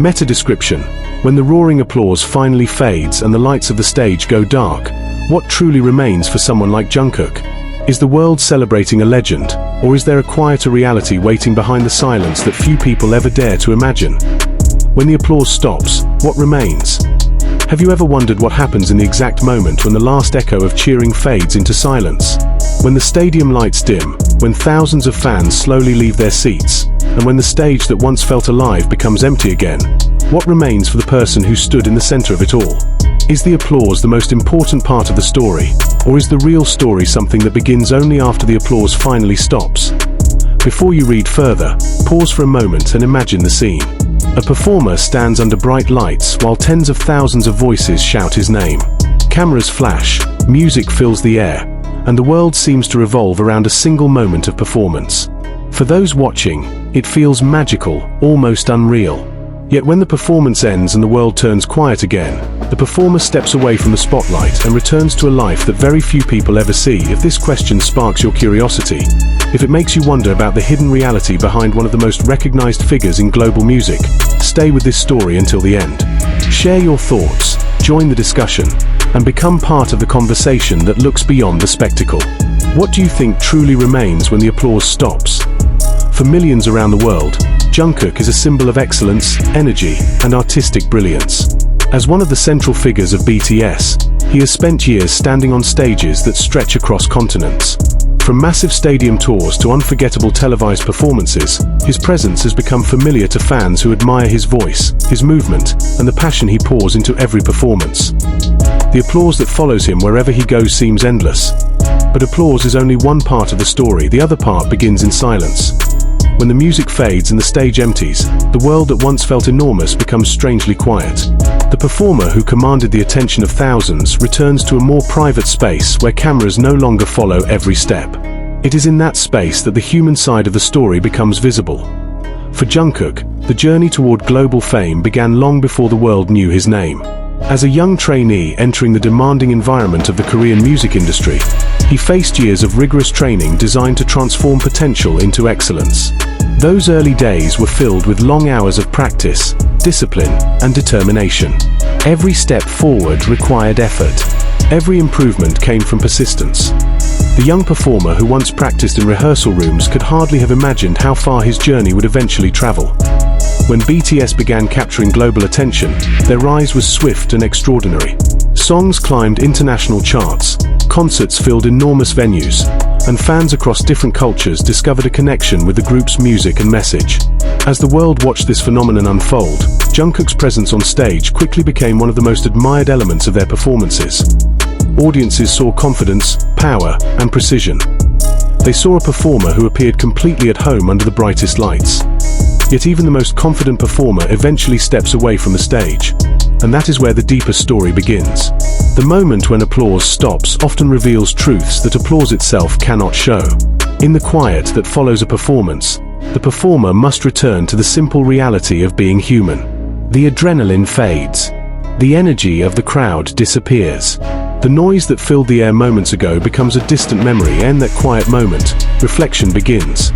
Meta description: when the roaring applause finally fades and the lights of the stage go dark, what truly remains for someone like Jungkook? Is the world celebrating a legend, or is there a quieter reality waiting behind the silence that few people ever dare to imagine? When the applause stops, what remains? Have you ever wondered what happens in the exact moment when the last echo of cheering fades into silence? When the stadium lights dim, when thousands of fans slowly leave their seats, and when the stage that once felt alive becomes empty again, what remains for the person who stood in the center of it all? Is the applause the most important part of the story, or is the real story something that begins only after the applause finally stops? Before you read further, pause for a moment and imagine the scene. A performer stands under bright lights while tens of thousands of voices shout his name. Cameras flash, music fills the air, and the world seems to revolve around a single moment of performance. For those watching, it feels magical, almost unreal. Yet when the performance ends and the world turns quiet again, the performer steps away from the spotlight and returns to a life that very few people ever see. If this question sparks your curiosity, if it makes you wonder about the hidden reality behind one of the most recognized figures in global music, stay with this story until the end. Share your thoughts, join the discussion, and become part of the conversation that looks beyond the spectacle. What do you think truly remains when the applause stops? For millions around the world, Jungkook is a symbol of excellence, energy, and artistic brilliance. As one of the central figures of BTS, he has spent years standing on stages that stretch across continents. From massive stadium tours to unforgettable televised performances, his presence has become familiar to fans who admire his voice, his movement, and the passion he pours into every performance. The applause that follows him wherever he goes seems endless. But applause is only one part of the story. The other part begins in silence. When the music fades and the stage empties, the world that once felt enormous becomes strangely quiet. The performer who commanded the attention of thousands returns to a more private space where cameras no longer follow every step. It is in that space that the human side of the story becomes visible. For Jungkook, the journey toward global fame began long before the world knew his name. As a young trainee entering the demanding environment of the Korean music industry, he faced years of rigorous training designed to transform potential into excellence. Those early days were filled with long hours of practice, discipline, and determination. Every step forward required effort. Every improvement came from persistence. The young performer who once practiced in rehearsal rooms could hardly have imagined how far his journey would eventually travel. When BTS began capturing global attention, their rise was swift and extraordinary. Songs climbed international charts, concerts filled enormous venues, and fans across different cultures discovered a connection with the group's music and message. As the world watched this phenomenon unfold, Jungkook's presence on stage quickly became one of the most admired elements of their performances. Audiences saw confidence, power, and precision. They saw a performer who appeared completely at home under the brightest lights. Yet even the most confident performer eventually steps away from the stage. And that is where the deeper story begins. The moment when applause stops often reveals truths that applause itself cannot show. In the quiet that follows a performance, the performer must return to the simple reality of being human. The adrenaline fades. The energy of the crowd disappears. The noise that filled the air moments ago becomes a distant memory, and in that quiet moment, reflection begins.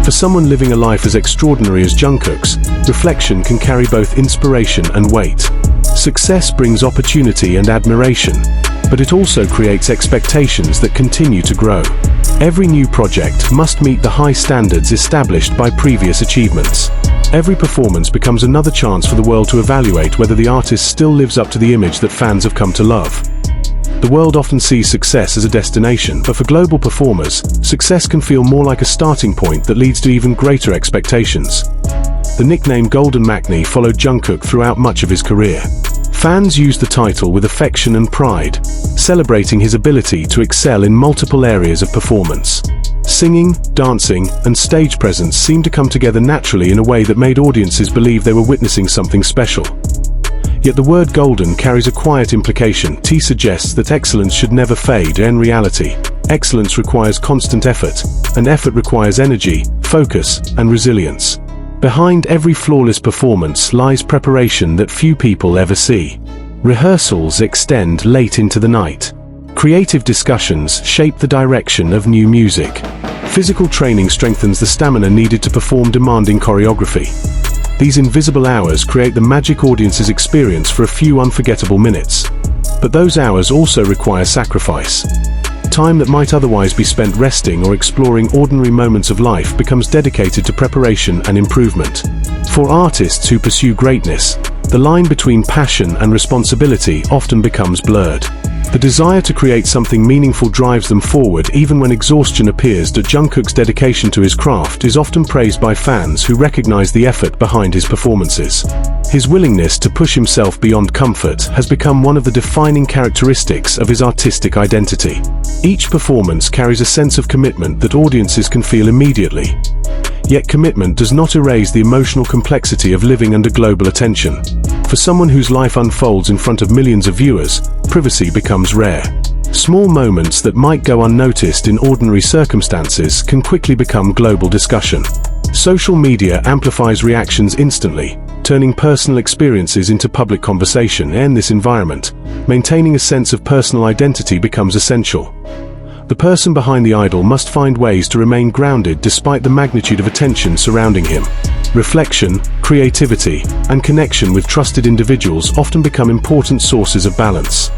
For someone living a life as extraordinary as Jungkook's, reflection can carry both inspiration and weight. Success brings opportunity and admiration, but it also creates expectations that continue to grow. Every new project must meet the high standards established by previous achievements. Every performance becomes another chance for the world to evaluate whether the artist still lives up to the image that fans have come to love. The world often sees success as a destination, but for global performers, success can feel more like a starting point that leads to even greater expectations. The nickname Golden Maknae followed Jungkook throughout much of his career. Fans used the title with affection and pride, celebrating his ability to excel in multiple areas of performance. Singing, dancing, and stage presence seemed to come together naturally in a way that made audiences believe they were witnessing something special. Yet the word golden carries a quiet implication. T suggests that excellence should never fade. In reality, excellence requires constant effort, and effort requires energy, focus, and resilience. Behind every flawless performance lies preparation that few people ever see. Rehearsals extend late into the night. Creative discussions shape the direction of new music. Physical training strengthens the stamina needed to perform demanding choreography. These invisible hours create the magic audience's experience for a few unforgettable minutes. But those hours also require sacrifice. Time that might otherwise be spent resting or exploring ordinary moments of life becomes dedicated to preparation and improvement. For artists who pursue greatness, the line between passion and responsibility often becomes blurred. The desire to create something meaningful drives them forward even when exhaustion appears. Jungkook's dedication to his craft is often praised by fans who recognize the effort behind his performances. His willingness to push himself beyond comfort has become one of the defining characteristics of his artistic identity. Each performance carries a sense of commitment that audiences can feel immediately. Yet commitment does not erase the emotional complexity of living under global attention. For someone whose life unfolds in front of millions of viewers, privacy becomes rare. Small moments that might go unnoticed in ordinary circumstances can quickly become global discussion. Social media amplifies reactions instantly, turning personal experiences into public conversation. In this environment, maintaining a sense of personal identity becomes essential. The person behind the idol must find ways to remain grounded despite the magnitude of attention surrounding him. Reflection, creativity, and connection with trusted individuals often become important sources of balance.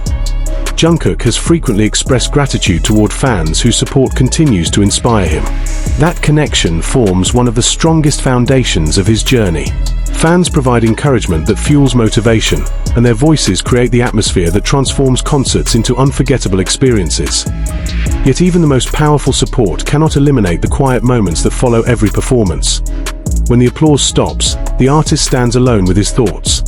Jungkook has frequently expressed gratitude toward fans whose support continues to inspire him. That connection forms one of the strongest foundations of his journey. Fans provide encouragement that fuels motivation, and their voices create the atmosphere that transforms concerts into unforgettable experiences. Yet even the most powerful support cannot eliminate the quiet moments that follow every performance. When the applause stops, the artist stands alone with his thoughts.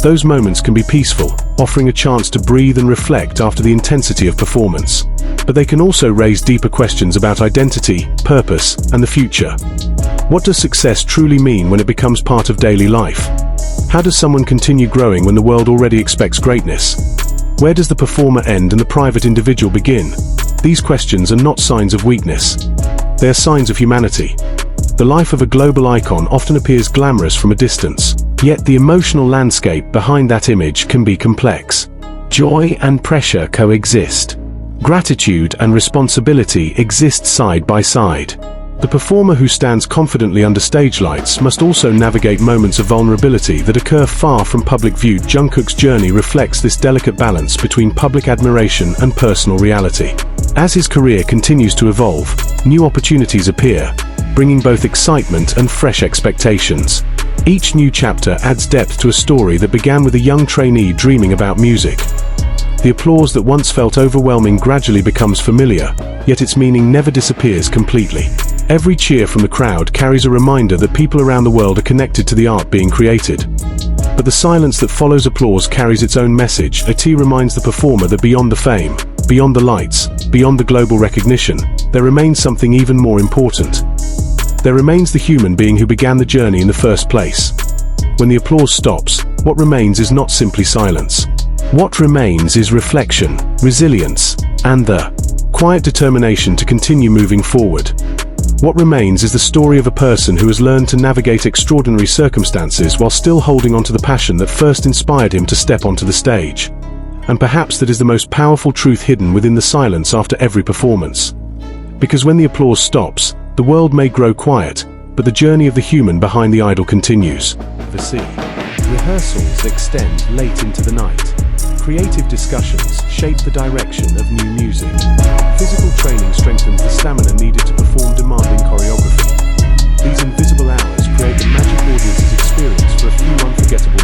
Those moments can be peaceful, offering a chance to breathe and reflect after the intensity of performance. But they can also raise deeper questions about identity, purpose, and the future. What does success truly mean when it becomes part of daily life? How does someone continue growing when the world already expects greatness? Where does the performer end and the private individual begin? These questions are not signs of weakness. They are signs of humanity. The life of a global icon often appears glamorous from a distance, yet the emotional landscape behind that image can be complex. Joy and pressure coexist. Gratitude and responsibility exist side by side. The performer who stands confidently under stage lights must also navigate moments of vulnerability that occur far from public view. Jungkook's journey reflects this delicate balance between public admiration and personal reality. As his career continues to evolve, new opportunities appear, bringing both excitement and fresh expectations. Each new chapter adds depth to a story that began with a young trainee dreaming about music. The applause that once felt overwhelming gradually becomes familiar, yet its meaning never disappears completely. Every cheer from the crowd carries a reminder that people around the world are connected to the art being created. But the silence that follows applause carries its own message. A tea reminds the performer that beyond the fame, beyond the lights, beyond the global recognition, there remains something even more important. There remains the human being who began the journey in the first place. When the applause stops, what remains is not simply silence. What remains is reflection, resilience, and the quiet determination to continue moving forward. What remains is the story of a person who has learned to navigate extraordinary circumstances while still holding on to the passion that first inspired him to step onto the stage. And perhaps that is the most powerful truth hidden within the silence after every performance. Because when the applause stops, the world may grow quiet, but the journey of the human behind the idol continues. The sea. Rehearsals extend late into the night. Creative discussions shape the direction of new music. Physical training strengthens the stamina needed to perform demanding choreography. These invisible hours create the magic audience's experience for a few unforgettable